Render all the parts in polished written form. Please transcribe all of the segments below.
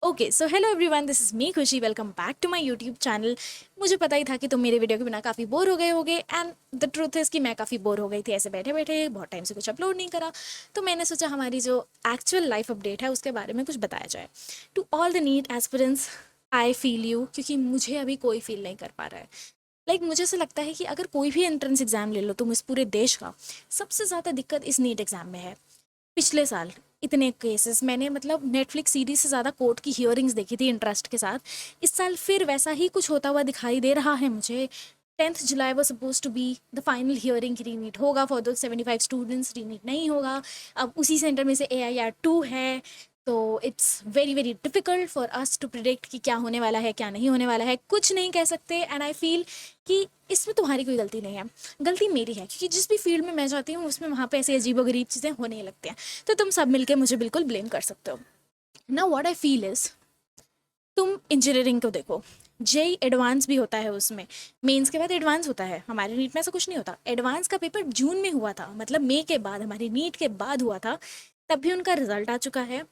Okay so hello everyone, this is me Khushi. Welcome back to my YouTube channel. मुझे पता ही था कि तुम मेरे वीडियो के बिना काफ़ी बोर हो गए होगे एंड द ट्रूथ इज़ कि मैं काफ़ी बोर हो गई थी ऐसे बैठे बैठे, बहुत टाइम से कुछ अपलोड नहीं करा। तो मैंने सोचा हमारी जो एक्चुअल लाइफ अपडेट है उसके बारे में कुछ बताया जाए to all the NEET aspirants. I feel you, क्योंकि मुझे अभी कोई फील नहीं कर पा रहा है। मुझे ऐसा लगता है कि अगर कोई भी एंट्रेंस एग्जाम ले लो तुम इस पूरे देश का, सबसे ज़्यादा दिक्कत इस नीट एग्जाम में है। पिछले साल इतने केसेस मैंने नेटफ्लिक्स सीरीज से ज़्यादा कोर्ट की हियरिंग्स देखी थी इंटरेस्ट के साथ। इस साल फिर वैसा ही कुछ होता हुआ दिखाई दे रहा है मुझे। 10th जुलाई वो suppose to be the final hearing की रीनीट होगा फॉर दो 75 स्टूडेंट्स, रीनीट नहीं होगा। अब उसी सेंटर में से AIR 2 है। तो it's very very difficult for us to predict कि क्या होने वाला है क्या नहीं होने वाला है, कुछ नहीं कह सकते। एंड आई फील कि इसमें तुम्हारी कोई गलती नहीं है, गलती मेरी है, क्योंकि जिस भी फील्ड में मैं जाती हूँ उसमें वहाँ पे ऐसी अजीबोगरीब चीज़ें होने लगती हैं। तो तुम सब मिलके मुझे बिल्कुल ब्लेम कर सकते हो। Now what I feel is, तुम इंजीनियरिंग को देखो। जेई एडवांस भी होता है उसमें, मेंस के बाद एडवांस होता है। हमारे नीट में ऐसा कुछ नहीं होता। एडवांस का पेपर जून में हुआ था, मतलब मई के बाद, हमारी नीट के बाद हुआ था। तब भी उनका रिजल्ट आ चुका है।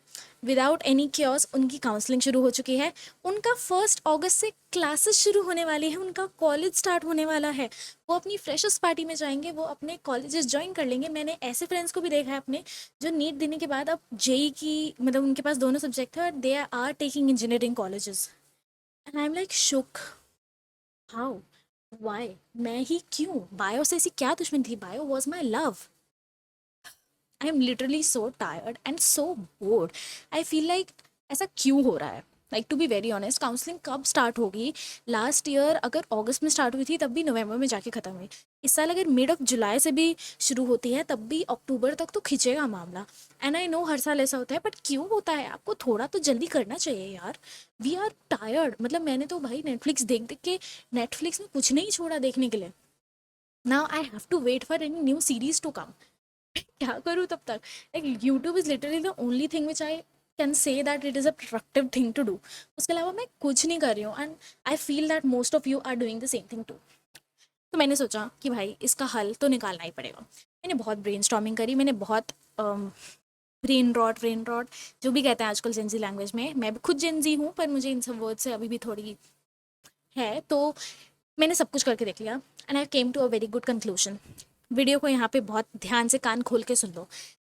विदाउट एनी क्योस उनकी काउंसलिंग शुरू हो चुकी है। उनका 1 अगस्त से क्लासेस शुरू होने वाली है, उनका कॉलेज स्टार्ट होने वाला है। वो अपनी फ्रेशर्स पार्टी में जाएंगे, वो अपने कॉलेजेस ज्वाइन कर लेंगे। मैंने ऐसे फ्रेंड्स को भी देखा है अपने, जो नीट देने के बाद अब जेई की, मतलब उनके पास दोनों सब्जेक्ट है और they are taking engineering colleges. And I am like shook, how, why, मैं ही क्यों? बायो से ऐसी क्या दुश्मनी थी? Bio was my love. I am literally so tired and so bored. I feel like ऐसा क्यों हो रहा है? Like to be very honest, counselling कब स्टार्ट होगी? लास्ट ईयर अगर अगस्त में स्टार्ट हुई थी तब भी नवंबर में जाके ख़त्म हुई। इस साल अगर मिड ऑफ जुलाई से भी शुरू होती है तब भी अक्टूबर तक तो खिंचेगा मामला। एंड आई नो हर साल ऐसा होता है, बट क्यों होता है? आपको थोड़ा तो जल्दी करना चाहिए यार। We are tired. मतलब मैंने तो भाई नेटफ्लिक्स देख देख के, नेटफ्लिक्स में कुछ नहीं छोड़ा देखने के लिए। Now I have to wait for any new series to come. क्या करूँ तब तक? Like YouTube is literally the only thing which I can say that it is a productive thing to do. उसके अलावा मैं कुछ नहीं कर रही हूँ and I feel that most of you are doing the same thing too. तो मैंने सोचा कि भाई इसका हल तो निकालना ही पड़ेगा। मैंने बहुत ब्रेन स्टॉर्मिंग करी, मैंने बहुत ब्रेन रॉट जो भी कहते हैं आजकल जेंजी लैंग्वेज में। मैं भी खुद जेंजी हूँ पर मुझे इन सब वर्ड से अभी भी थोड़ी है। तो मैंने सब कुछ करके देख लिया and I came to a very good conclusion. Video को यहाँ पे बहुत ध्यान से कान खोल के सुन लो।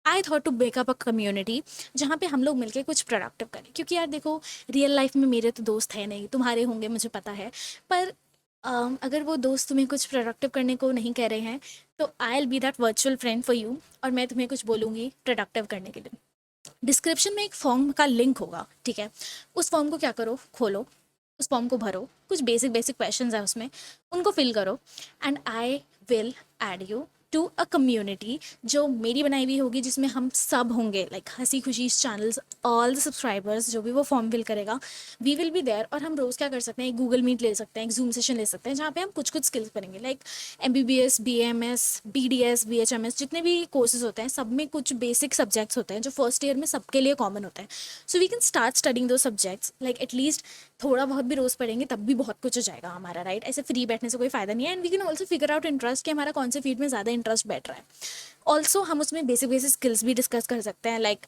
I thought to backup a community जहाँ पे हम लोग मिलके कुछ प्रोडक्टिव करें, क्योंकि यार देखो, रियल लाइफ में मेरे तो दोस्त है नहीं, तुम्हारे होंगे मुझे पता है। पर अगर वो दोस्त तुम्हें कुछ प्रोडक्टिव करने को नहीं कह रहे हैं तो I will be that virtual friend for you, और मैं तुम्हें कुछ बोलूँगी प्रोडक्टिव करने के लिए। डिस्क्रिप्शन में एक फॉर्म का लिंक होगा, ठीक है? उस फॉर्म को क्या करो, खोलो, उस फॉर्म को भरो। कुछ बेसिक बेसिक क्वेश्चंस हैं उसमें, उनको फिल करो। And I will add you to a community जो मेरी बनाई हुई होगी, जिसमें हम सब होंगे, लाइक हंसी खुशी चैनल्स, ऑल द सब्सक्राइबर्स जो भी वो फॉर्म फिल करेगा, वी विल बी देयर। और हम रोज़ क्या कर सकते हैं, एक गूगल मीट ले सकते हैं, एक जूम सेशन ले सकते हैं, जहाँ पे हम कुछ कुछ स्किल्स करेंगे। Like MBBS, BAMS, BDS, BHMS, जितने भी कोर्सेज होते हैं सब में कुछ बेसिक सब्जेक्ट्स होते हैं जो फर्स्ट ईयर में सबके लिए कॉमन होते हैं। So we can start studying दो सब्जेक्ट्स, लाइक एटलीस्ट थोड़ा बहुत भी रोज़ पढ़ेंगे तब भी बहुत कुछ हो जाएगा हमारा, राइट? ऐसे फ्री बैठने से कोई फ़ायदा नहीं है। And we can also figure out interest कि हमारा कौन से फील्ड में ज़्यादा इंटरेस्ट बैठ रहा है। ऑल्सो हम उसमें बेसिक बेसिक स्किल्स भी डिस्कस कर सकते हैं। Like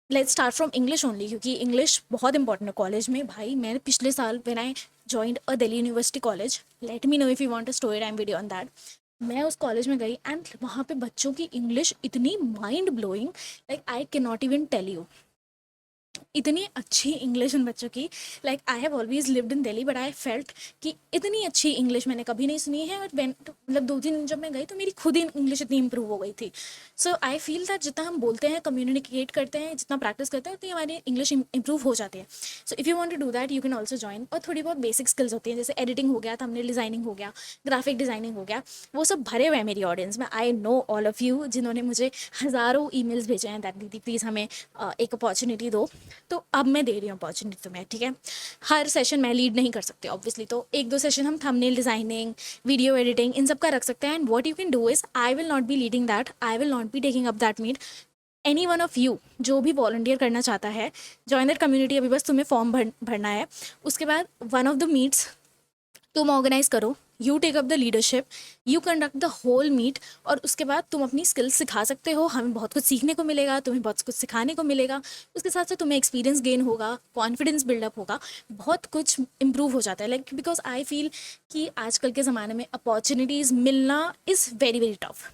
let's start from English only, क्योंकि इंग्लिश बहुत इंपॉर्टेंट है कॉलेज में। भाई मैंने पिछले साल when I joined a Delhi university college, let me know if you want a story time video on that. मैं उस कॉलेज में गई एंड वहाँ पे बच्चों की इंग्लिश इतनी mind blowing, like I can not even tell you. इतनी अच्छी इंग्लिश उन बच्चों की। Like I have always lived in Delhi but I felt कि इतनी अच्छी इंग्लिश मैंने कभी नहीं सुनी है। और मतलब 2 दिन जब मैं गई तो मेरी खुद ही इंग्लिश इतनी इंप्रूव हो गई थी। सो आई फील दैट जितना हम बोलते हैं, कम्युनिकेट करते हैं, जितना प्रैक्टिस करते हैं, उतनी हमारी इंग्लिश इंप्रूव हो जाती है। So if you want to do that you can also join. और थोड़ी बहुत बेसिक स्किल्स होती हैं, जैसे एडिटिंग हो गया, थंबनेल डिजाइनिंग हो गया, ग्राफिक डिजाइनिंग हो गया। वो सब भरे हुए हैं मेरी ऑडियंस में। I know all of you जिन्होंने मुझे हज़ारों ईमेल्स भेजे हैं दैट दीदी प्लीज़ हमें एक अपॉर्चुनिटी दो। तो अब मैं दे रही हूँ अपॉर्चुनिटी तुम्हें, ठीक है? हर सेशन मैं लीड नहीं कर सकती ऑब्वियसली, तो 1-2 सेशन हम थंबनेल डिजाइनिंग, वीडियो एडिटिंग, इन सब का रख सकते हैं। And what you can do is, I will not be leading that, I will not be taking up that meet. Any one of you जो भी वॉलंटियर करना चाहता है, जॉइन दैट कम्युनिटी। अभी बस तुम्हें फॉर्म भरना है। उसके बाद वन ऑफ द मीट्स तुम ऑर्गेनाइज करो, you take up the leadership, you conduct the whole meet, और उसके बाद तुम अपनी स्किल्स सिखा सकते हो, हमें बहुत कुछ सीखने को मिलेगा, तुम्हें बहुत कुछ सिखाने को मिलेगा, उसके साथ साथ तुम्हें एक्सपीरियंस गेन होगा, कॉन्फिडेंस बिल्डअप होगा, बहुत कुछ इंप्रूव हो जाता है। लाइक बिकॉज आई फील कि आजकल के ज़माने में अपॉर्चुनिटीज़ मिलना इज़ वेरी वेरी टफ।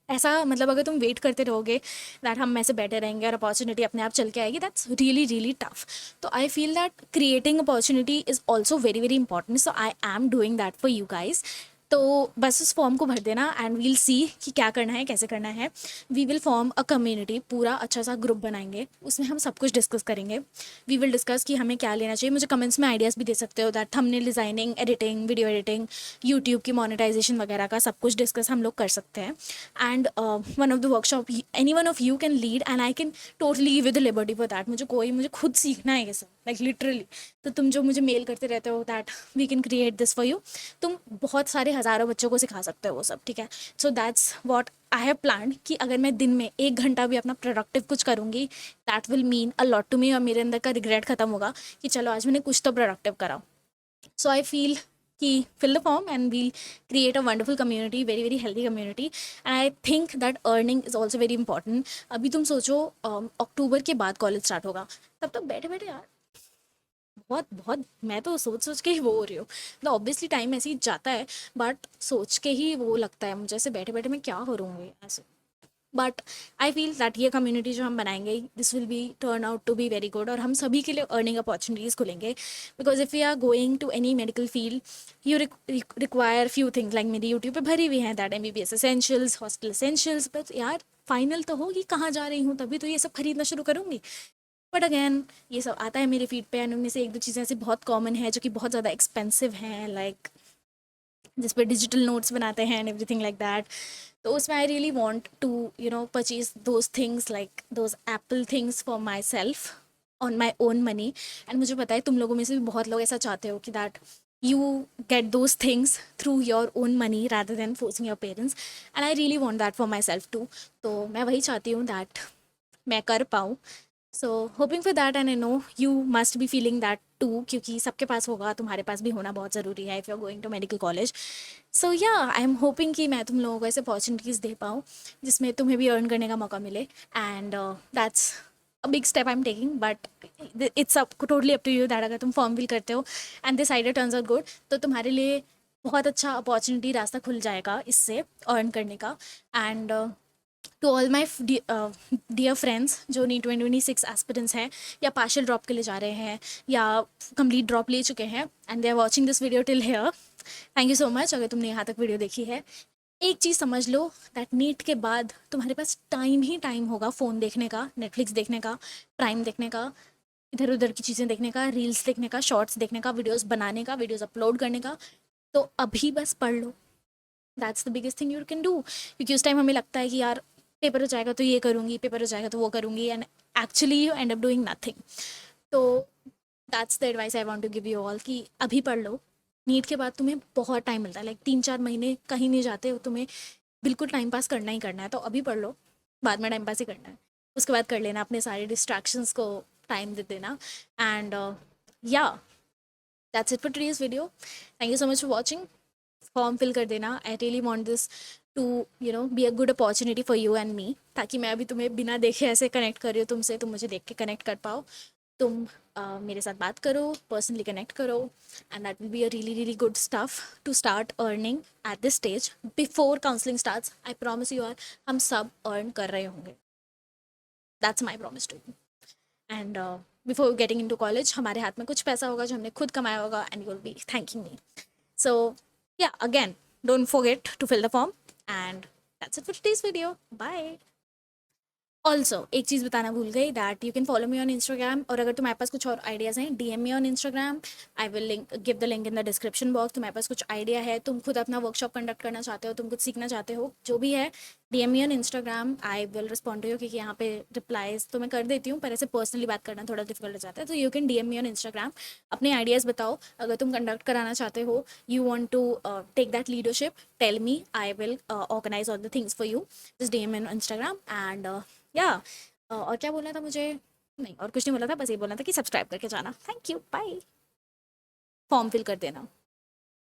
ऐसा मतलब अगर तुम वेट करते रहोगे दैट हम ऐसे बैठे रहेंगे और अपॉर्चुनिटी अपने आप चल के आएगी, दैट्स रियली रियली टफ। तो I feel that creating opportunity is also very very important, so I am doing that for you guys. तो बस उस फॉर्म को भर देना एंड वील सी कि क्या करना है, कैसे करना है। We will form a community, पूरा अच्छा सा ग्रुप बनाएंगे, उसमें हम सब कुछ डिस्कस करेंगे। वी विल डिस्कस कि हमें क्या लेना चाहिए। मुझे कमेंट्स में आइडियाज़ भी दे सकते हो that thumbnail designing, editing, video editing, YouTube की मोनेटाइजेशन वगैरह का सब कुछ डिस्कस हम लोग कर सकते हैं। And one of the workshop any one of you can lead and I can totally give you the liberty for that. मुझे खुद सीखना है ये सब, लाइक लिटरली। तो तुम जो मुझे मेल करते रहते हो that we can create this for you, तुम बहुत सारे हज़ारों बच्चों को सिखा सकते हो वो सब, ठीक है। So that's what I have plan कि अगर मैं दिन में 1 घंटा भी अपना प्रोडक्टिव कुछ करूँगी, that will mean a lot to me, और मेरे अंदर का रिग्रेट खत्म होगा कि चलो आज मैंने कुछ तो प्रोडक्टिव करा। सो आई फील कि fill the form and we'll create a wonderful community, very very healthy community, and I think that earning is also very important. अभी तुम सोचो अक्टूबर के बाद कॉलेज स्टार्ट होगा, तब तक बैठे बैठे यार बहुत बहुत, मैं तो सोच सोच के ही वो हो रही हूँ। मतलब ऑब्वियसली टाइम ऐसे ही जाता है, बट सोच के ही वो लगता है मुझे ऐसे बैठे बैठे मैं क्या करूँगी ऐसे। बट आई फील दैट ये कम्युनिटी जो हम बनाएंगे, this will be turn out to be very good, और हम सभी के लिए अर्निंग अपॉर्चुनिटीज़ खुलेंगे। Because if you are going to any medical field you require few things, like मेरी यूट्यूब पे भरी हुई हैं that MBBS essentials, hostel essentials, but यार फाइनल तो होगी कहाँ जा रही हूँ, तभी तो ये सब खरीदना शुरू करूँगी। बट अगैन ये सब आता है मेरे फीड पे, एंड उनमें से एक दो चीज़ें ऐसी बहुत कॉमन है जो कि बहुत ज़्यादा एक्सपेंसिव हैं, लाइक जिस पे डिजिटल नोट्स बनाते हैं एंड एवरीथिंग लाइक दैट। तो उसमें I really want to purchase those things, like those Apple things for my self on my own money. And मुझे पता है तुम लोगों में से भी बहुत लोग ऐसा चाहते हो कि that you get those things through your own money rather than forcing your parents, and I really want that for my self too. तो मैं वही चाहती हूँ दैट मैं कर पाऊँ। So hoping for that, and I know you must be feeling that too, क्योंकि सबके पास होगा, तुम्हारे पास भी होना बहुत ज़रूरी है if you are going to medical college. So या आई एम होपिंग कि मैं तुम लोगों को ऐसे अपॉर्चुनिटीज़ दे पाऊँ जिसमें तुम्हें भी अर्न करने का मौका मिले, and that's a big step I am taking, but it's up totally up to you that अगर तुम फॉर्म फिल करते हो and this idea turns out good, तो तुम्हारे लिए बहुत अच्छा अपॉर्चुनिटी रास्ता खुल जाएगा इससे अर्न करने का। And to all my dear friends जो नी 2026 एस्पिरेंट्स हैं, या पार्शियल ड्रॉप के लिए जा रहे हैं, या कंप्लीट ड्रॉप ले चुके हैं and they are watching this video till here, thank you so much अगर तुमने यहाँ तक वीडियो देखी है। एक चीज़ समझ लो दैट नीट के बाद तुम्हारे पास टाइम ही टाइम होगा फ़ोन देखने का, नेटफ्लिक्स देखने का, प्राइम देखने का, इधर उधर की चीज़ें देखने का, रील्स देखने का, शॉर्ट्स देखने का, वीडियोस बनाने का, वीडियोस अपलोड करने का। तो अभी बस पढ़ लो, that's the biggest thing you can do. क्योंकि उस टाइम हमें लगता है कि यार पेपर हो जाएगा तो ये करूँगी, पेपर हो जाएगा तो वो करूँगी, and actually you end up doing nothing. तो that's the advice I want to give you all कि अभी पढ़ लो। नीट के बाद तुम्हें बहुत टाइम मिलता है, लाइक 3-4 महीने कहीं नहीं जाते हो, तुम्हें बिल्कुल टाइम पास करना ही करना है, तो अभी पढ़ लो, बाद में टाइम पास ही करना है। उसके बाद कर लेना, अपने सारे डिस्ट्रैक्शंस को टाइम दे देना। And yeah that's it for today's video, thank you so much for watching. Form fill कर देना, I really want this to be a good opportunity for you and me, ताकि मैं अभी तुम्हें बिना देखे ऐसे कनेक्ट कर रही हूँ तुमसे, तुम मुझे देख के कनेक्ट कर पाओ, तुम मेरे साथ बात करो, पर्सनली कनेक्ट करो, and that will be a really really good stuff to start earning at this stage before counselling starts. I promise you are हम सब अर्न कर रहे होंगे, that's my promise to you. And before getting in to college हमारे हाथ में कुछ पैसा होगा जो हमने खुद कमाया होगा, and you will be thanking me. So yeah, again, don't forget to fill the form, and that's it for today's video. Bye. Also एक चीज़ बताना भूल गई that you can follow me on Instagram, और अगर तुम्हारे पास कुछ और आइडियाज़ हैं DM me on Instagram, I will link give the link in the description box. तुम्हारे पास कुछ आइडिया है, तुम खुद अपना वर्कशॉप कंडक्ट करना चाहते हो, तुम कुछ सीखना चाहते हो, जो भी है DM me on Instagram, I will respond to you, क्योंकि यहाँ पे रिप्लाईज तो मैं कर देती हूँ पर ऐसे पर्सनली बात करना थोड़ा डिफिकल्ट हो जाता है। तो you can DM me on Instagram, अपने आइडियाज़ बताओ, अगर तुम कंडक्ट कराना चाहते हो, you want to take that leadership, tell me, I will organise all the things for you, just DM on Instagram. And yeah और क्या बोलना था मुझे, नहीं और कुछ नहीं बोला था, बस ये बोलना था कि सब्सक्राइब करके जाना। Thank you, bye. Form fill कर देना।